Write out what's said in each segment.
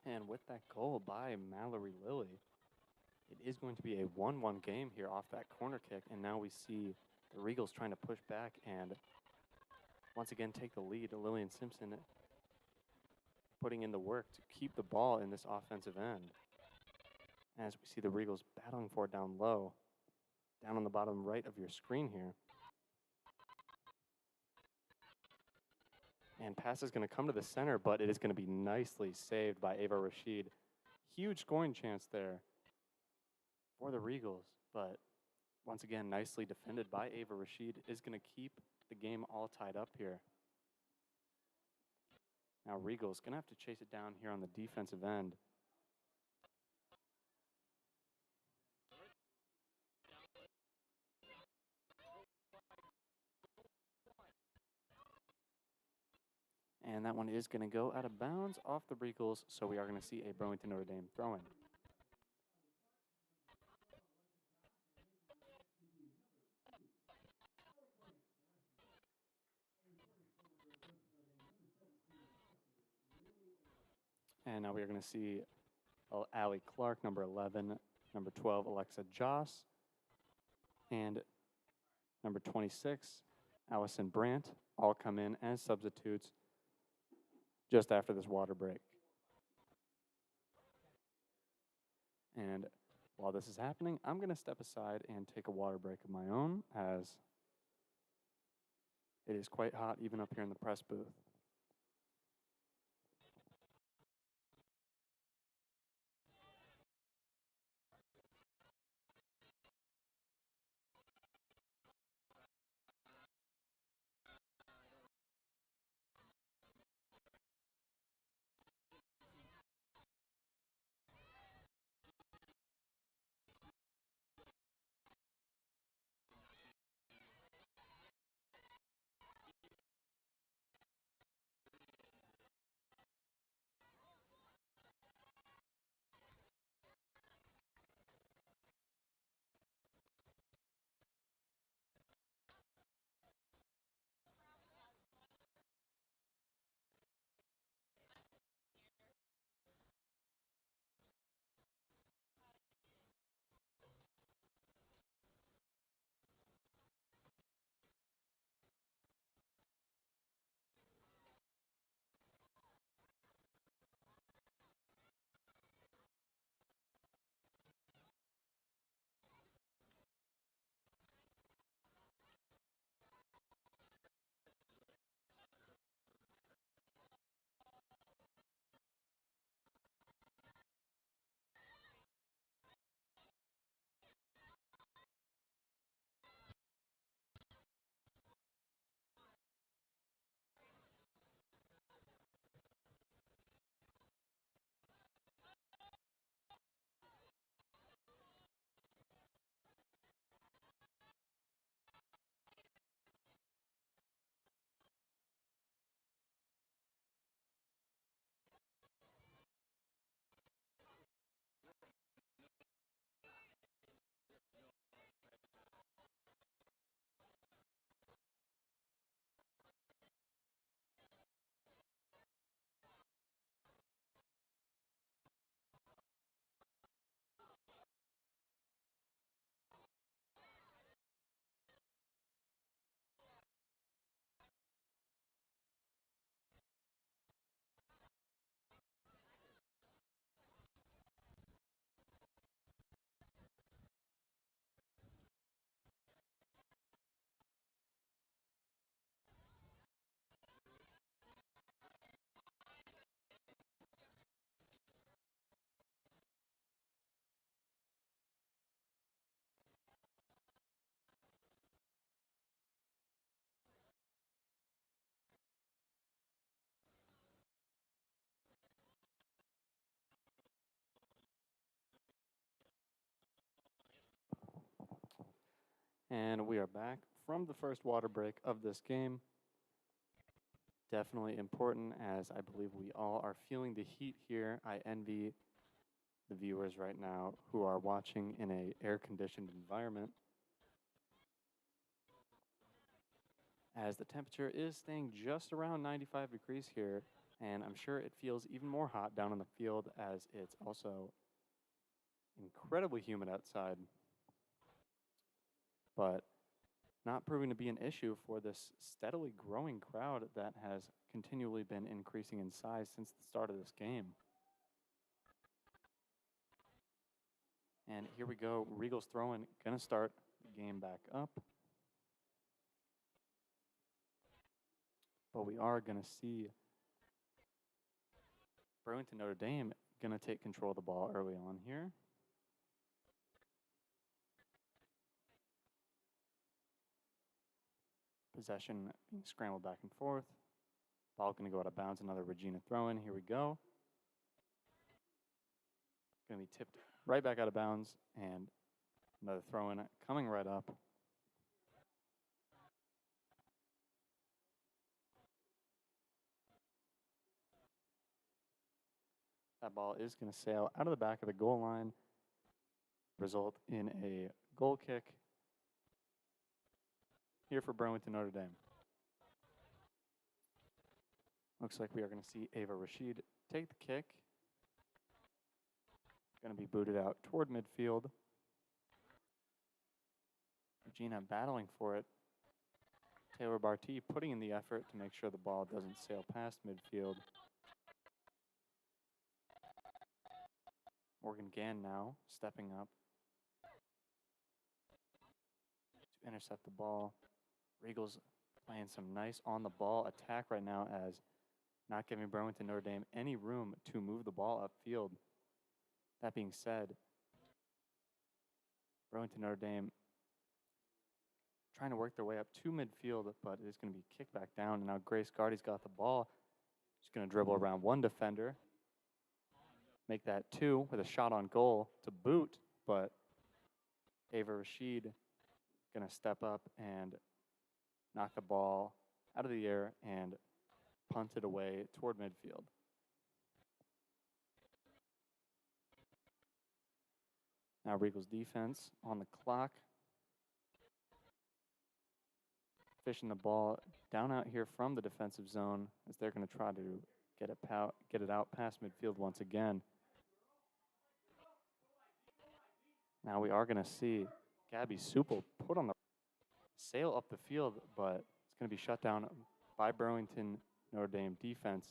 And with that goal by Mallory Lilly, it is going to be a 1-1 game here off that corner kick. And now we see the Regals trying to push back and once again take the lead. Lillian Simpson putting in the work to keep the ball in this offensive end. As we see the Regals battling for it down low, down on the bottom right of your screen here. And pass is going to come to the center, but it is going to be nicely saved by Ava Rashid. Huge scoring chance there for the Regals, but once again, nicely defended by Ava Rashid is going to keep the game all tied up here. Now Regals going to have to chase it down here on the defensive end. And that one is going to go out of bounds off the Regals, so we are going to see a Burlington Notre Dame throw-in. And now we are going to see Allie Clark, number 11, number 12, Alexa Joss, and number 26, Allison Brandt, all come in as substitutes just after this water break. And while this is happening, I'm going to step aside and take a water break of my own, as it is quite hot even up here in the press booth. And we are back from the first water break of this game. Definitely important, as I believe we all are feeling the heat here. I envy the viewers right now who are watching in an air-conditioned environment, as the temperature is staying just around 95 degrees here, And I'm sure it feels even more hot down on the field as it's also incredibly humid outside. But not proving to be an issue for this steadily growing crowd that has continually been increasing in size since the start of this game. And here we go. Regals throwing, going to start the game back up. But we are going to see Burlington Notre Dame going to take control of the ball early on here. Possession being scrambled back and forth. Ball going to go out of bounds. Another Regina throw in. Here we go. Going to be tipped right back out of bounds. And another throw in coming right up. That ball is going to sail out of the back of the goal line, result in a goal kick here for Burlington Notre Dame. Looks like we are going to see Ava Rashid take the kick. Going to be booted out toward midfield. Regina battling for it. Taylor Barty putting in the effort to make sure the ball doesn't sail past midfield. Morgan Gann now stepping up to intercept the ball. Regals playing some nice on-the-ball attack right now as not giving Burlington Notre Dame any room to move the ball upfield. That being said, Burlington Notre Dame trying to work their way up to midfield, but it is going to be kicked back down. And now Grace Gardy's got the ball. She's going to dribble around one defender, make that two with a shot on goal to boot, but Ava Rashid going to step up and knock the ball out of the air and punt it away toward midfield. Now Regals defense on the clock. Fishing the ball down out here from the defensive zone as they're going to try to get it out past midfield once again. Now we are going to see Gabby Supel put on the sail up the field, but it's going to be shut down by Burlington Notre Dame defense.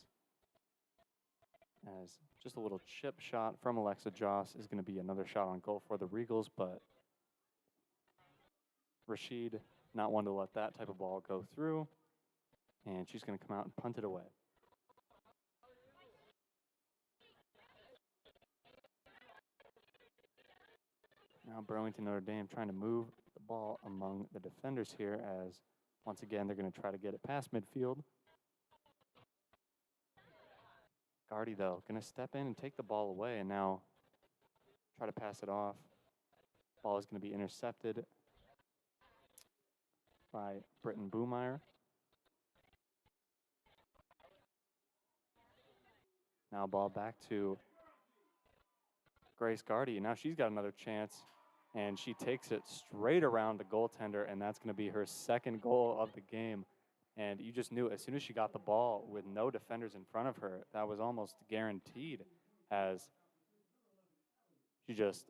As just a little chip shot from Alexa Joss is going to be another shot on goal for the Regals, but Rashid not one to let that type of ball go through, and she's going to come out and punt it away. Now Burlington Notre Dame trying to move the ball among the defenders here as, once again, they're going to try to get it past midfield. Gardy, though, going to step in and take the ball away and now try to pass it off. Ball is going to be intercepted by Britton Boomeyer. Now ball back to Grace Gardy. Now she's got another chance, and she takes it straight around the goaltender, and that's going to be her second goal of the game. And you just knew as soon as she got the ball with no defenders in front of her, that was almost guaranteed, as she just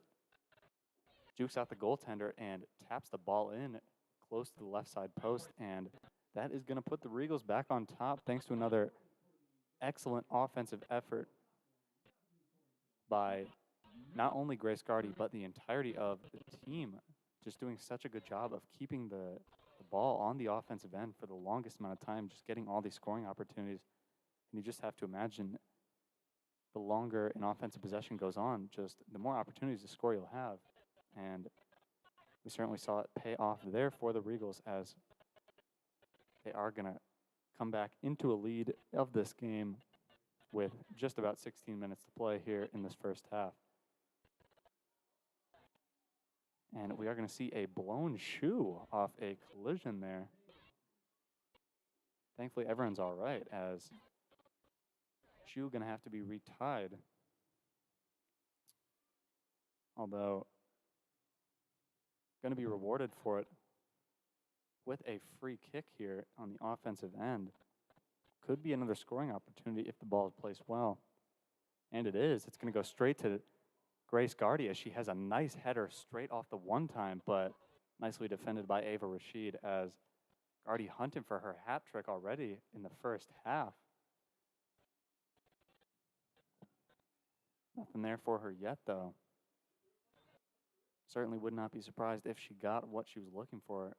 jukes out the goaltender and taps the ball in close to the left side post. And that is going to put the Regals back on top thanks to another excellent offensive effort by not only Grace Gardy, but the entirety of the team, just doing such a good job of keeping the ball on the offensive end for the longest amount of time, just getting all these scoring opportunities. And you just have to imagine the longer an offensive possession goes on, just the more opportunities to score you'll have. And we certainly saw it pay off there for the Regals as they are going to come back into a lead of this game with just about 16 minutes to play here in this first half. And we are going to see a blown shoe off a collision there. Thankfully, everyone's all right, as shoe going to have to be retied. Although, going to be rewarded for it with a free kick here on the offensive end. could be another scoring opportunity if the ball is placed well. And it is. It's going to go straight to Grace Guardia. She has a nice header straight off the one time, but nicely defended by Ava Rashid as Guardia hunting for her hat trick already in the first half. Nothing there for her yet, though. Certainly would not be surprised if she got what she was looking for.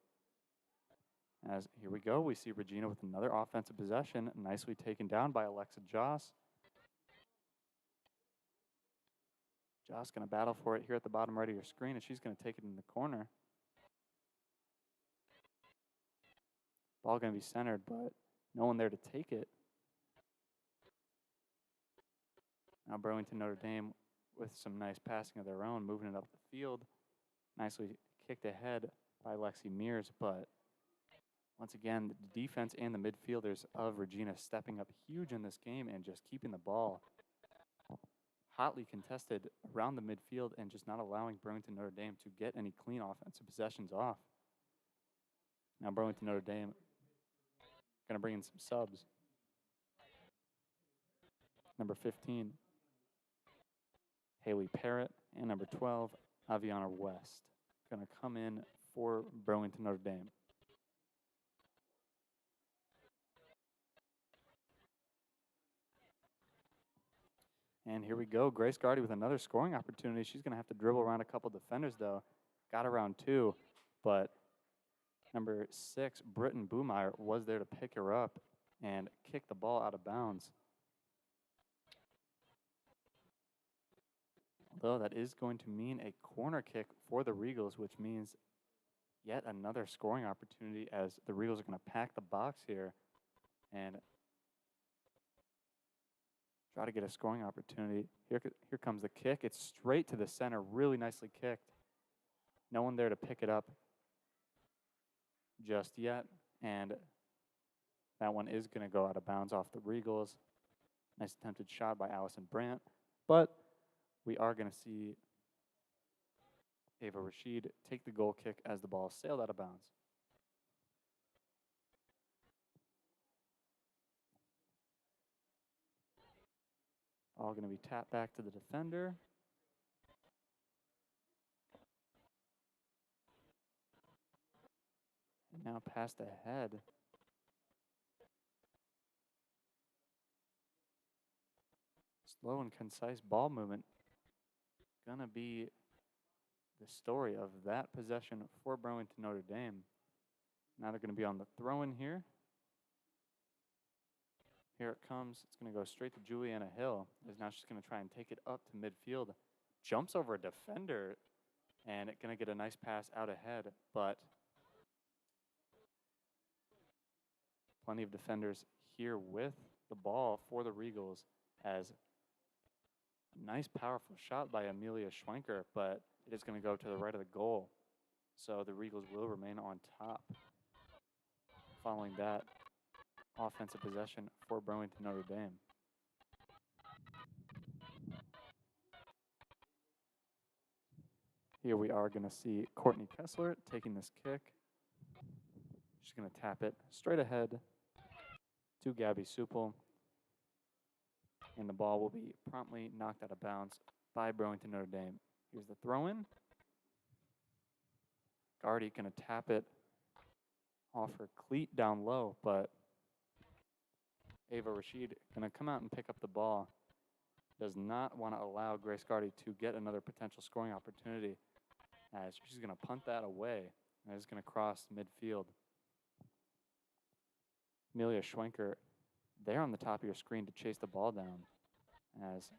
As here we go, we see Regina with another offensive possession, nicely taken down by Alexa Joss. Joss going to battle for it here at the bottom right of your screen, and she's going to take it in the corner. Ball going to be centered, but no one there to take it. Now Burlington Notre Dame with some nice passing of their own, moving it up the field. Nicely kicked ahead by Lexi Mears, but once again, the defense and the midfielders of Regina stepping up huge in this game and just keeping the ball hotly contested around the midfield and just not allowing Burlington Notre Dame to get any clean offensive possessions off. Now Burlington Notre Dame going to bring in some subs. Number 15, Haley Parrott, and number 12, Aviana West, going to come in for Burlington Notre Dame. And here we go. Grace Guardia with another scoring opportunity. She's going to have to dribble around a couple defenders, though. Got around two, but number 6, Britton Boomeyer, was there to pick her up and kick the ball out of bounds. Although that is going to mean a corner kick for the Regals, which means yet another scoring opportunity as the Regals are going to pack the box here and try to get a scoring opportunity. Here comes the kick. It's straight to the center, really nicely kicked. No one there to pick it up just yet, and that one is going to go out of bounds off the Regals. Nice attempted shot by Allison Brandt, but we are going to see Ava Rashid take the goal kick as the ball sailed out of bounds. All going to be tapped back to the defender. And now passed ahead. Slow and concise ball movement. Gonna be the story of that possession for Burlington Notre Dame. Now they're going to be on the throw-in here. Here it comes. It's going to go straight to Juliana Hill. As now she's going to try and take it up to midfield. Jumps over a defender, and it's going to get a nice pass out ahead, but plenty of defenders here with the ball for the Regals as a nice, powerful shot by Amelia Schwenker, but it is going to go to the right of the goal. So the Regals will remain on top following that offensive possession for Burlington Notre Dame. Here we are going to see Courtney Kessler taking this kick. She's going to tap it straight ahead to Gabby Supel. And the ball will be promptly knocked out of bounds by Burlington Notre Dame. Here's the throw-in. Guardia going to tap it off her cleat down low, but Ava Rashid going to come out and pick up the ball. Does not want to allow Grace Guardia to get another potential scoring opportunity as she's going to punt that away. And it's going to cross midfield. Amelia Schwenker there on the top of your screen to chase the ball down as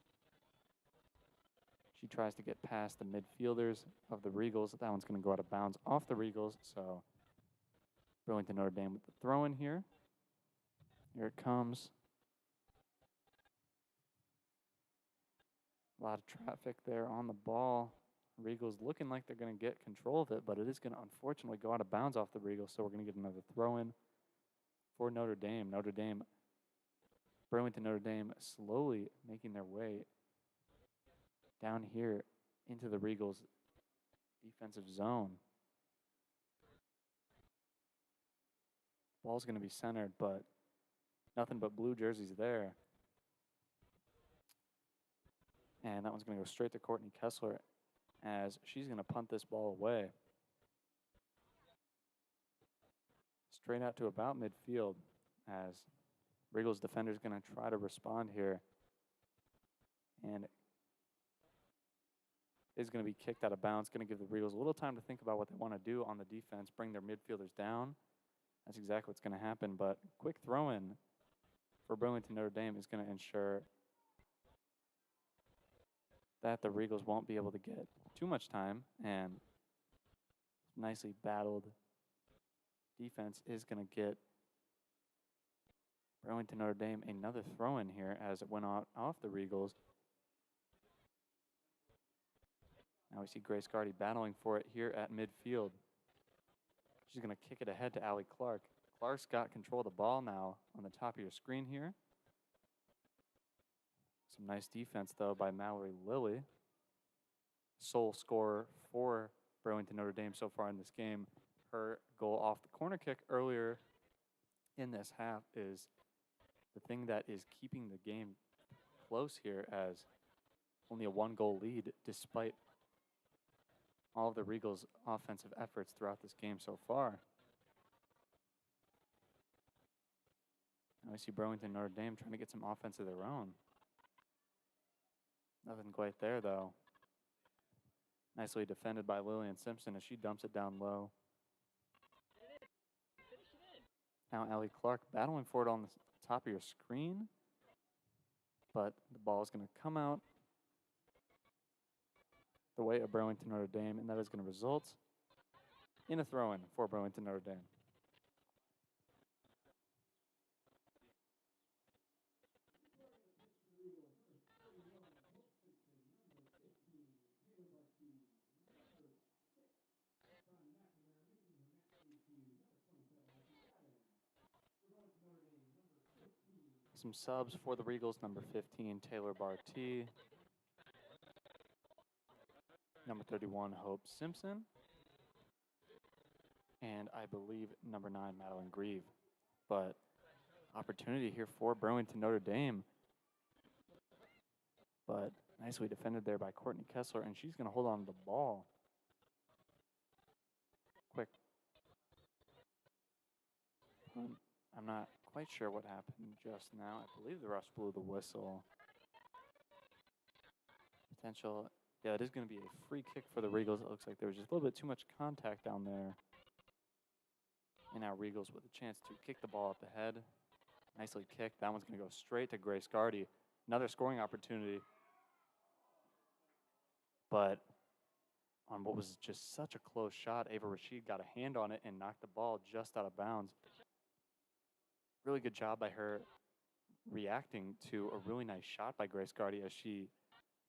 she tries to get past the midfielders of the Regals. That one's going to go out of bounds off the Regals, so Burlington Notre Dame with the throw-in here. Here it comes. A lot of traffic there on the ball. Regals looking like they're going to get control of it, but it is going to unfortunately go out of bounds off the Regals, so we're going to get another throw-in for Notre Dame. Burlington Notre Dame slowly making their way down here into the Regals' defensive zone. Ball's going to be centered, but Nothing but blue jerseys there. And that one's going to go straight to Courtney Kessler as she's going to punt this ball away. Straight out to about midfield as Regals defender is going to try to respond here. And is going to be kicked out of bounds. Going to give the Regals a little time to think about what they want to do on the defense, bring their midfielders down. That's exactly what's going to happen. But quick throw-in for Burlington Notre Dame is going to ensure that the Regals won't be able to get too much time, and nicely battled defense is going to get Burlington Notre Dame another throw-in here as it went off the Regals. Now we see Grace Gardy battling for it here at midfield. She's going to kick it ahead to Allie Clark. Clark's got control of the ball now on the top of your screen here. Some nice defense, though, by Mallory Lilly. Sole scorer for Burlington Notre Dame so far in this game. Her goal off the corner kick earlier in this half is the thing that is keeping the game close here, as only a 1-goal lead despite all of the Regals' offensive efforts throughout this game so far. Now we see Burlington Notre Dame trying to get some offense of their own. Nothing quite there, though. Nicely defended by Lillian Simpson as she dumps it down low. Now Allie Clark battling for it on the top of your screen, but the ball is going to come out the way of Burlington Notre Dame, and that is going to result in a throw-in for Burlington Notre Dame. Some subs for the Regals: number 15, Taylor Barty. Number 31, Hope Simpson. And I believe number 9, Madeline Grieve. But opportunity here for Burlington Notre Dame. But nicely defended there by Courtney Kessler, and she's going to hold on to the ball. Quick. I'm not quite sure what happened just now. I believe the refs blew the whistle. Potential. Yeah, it is going to be a free kick for the Regals. It looks like there was just a little bit too much contact down there. And now Regals with a chance to kick the ball up ahead. Nicely kicked. That one's going to go straight to Grace Gardy. Another scoring opportunity. But on what was just such a close shot, Ava Rashid got a hand on it and knocked the ball just out of bounds. Really good job by her reacting to a really nice shot by Grace Gardy as she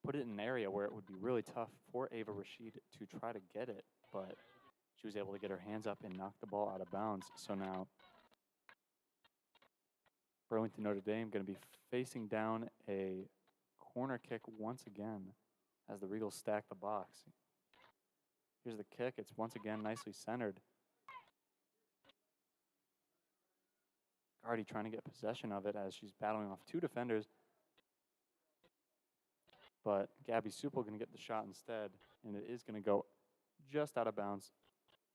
put it in an area where it would be really tough for Ava Rashid to try to get it, but she was able to get her hands up and knock the ball out of bounds. So now Burlington Notre Dame going to be facing down a corner kick once again as the Regals stack the box. Here's the kick. It's once again nicely centered. Gardy trying to get possession of it as she's battling off 2 defenders. But Gabby Supel going to get the shot instead, and it is going to go just out of bounds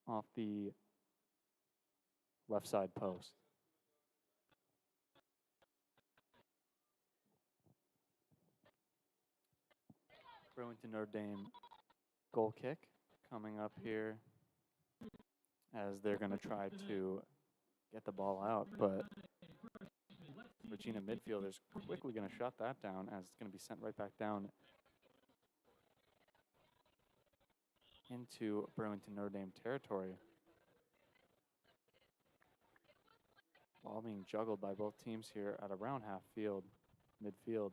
off the left side post. Burlington Notre Dame goal kick coming up here as they're going to try to get the ball out, but Regina midfielders quickly going to shut that down as it's going to be sent right back down into Burlington Notre Dame territory. Ball being juggled by both teams here at around half field, midfield,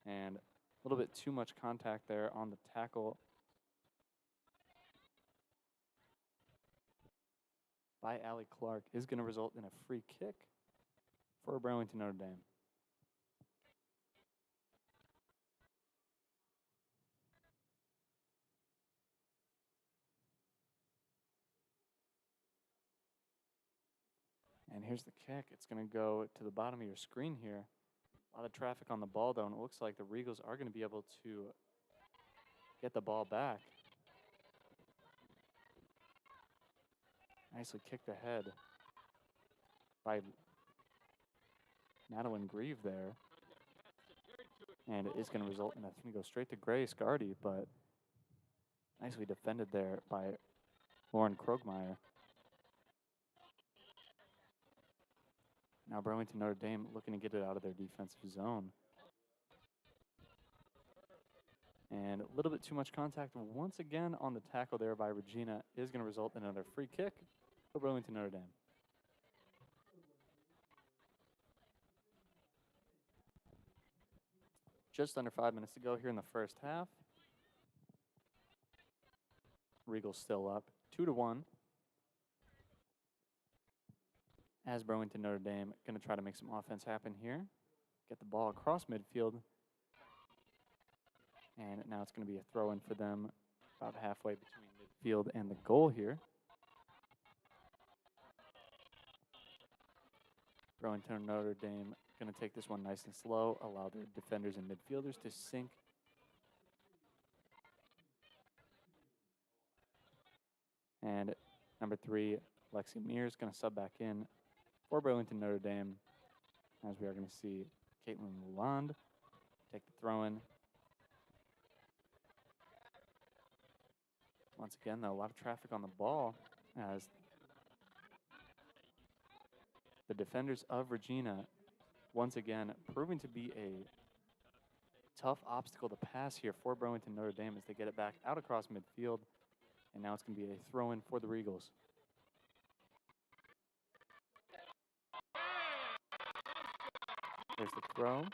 and a little bit too much contact there on the tackle by Allie Clark is going to result in a free kick for Burlington Notre Dame. And And here's the kick. It's going to go to the bottom of your screen here. A lot of traffic on the ball, though, and it looks like the Regals are going to be able to get the ball back. Nicely kicked ahead by Madeline Grieve there. And it is going to result in, it's going to go straight to Grace Gardy, but nicely defended there by Lauren Krogmeyer. Now Burlington Notre Dame looking to get it out of their defensive zone. And a little bit too much contact once again on the tackle there by Regina is going to result in another free kick for Burlington Notre Dame. Just under 5 minutes to go here in the first half. Regals still up 2-1. As Burlington Notre Dame going to try to make some offense happen here. Get the ball across midfield. And now it's going to be a throw-in for them about halfway between midfield and the goal here. Burlington Notre Dame going to take this one nice and slow, allow their defenders and midfielders to sink. And number 3, Lexi Mears going to sub back in for Burlington Notre Dame, as we are going to see Caitlin Lalonde take the throw-in. Once again, though, a lot of traffic on the ball as the defenders of Regina, once again, proving to be a tough obstacle to pass here for Burlington Notre Dame as they get it back out across midfield. And now it's going to be a throw-in for the Regals. There's the throw.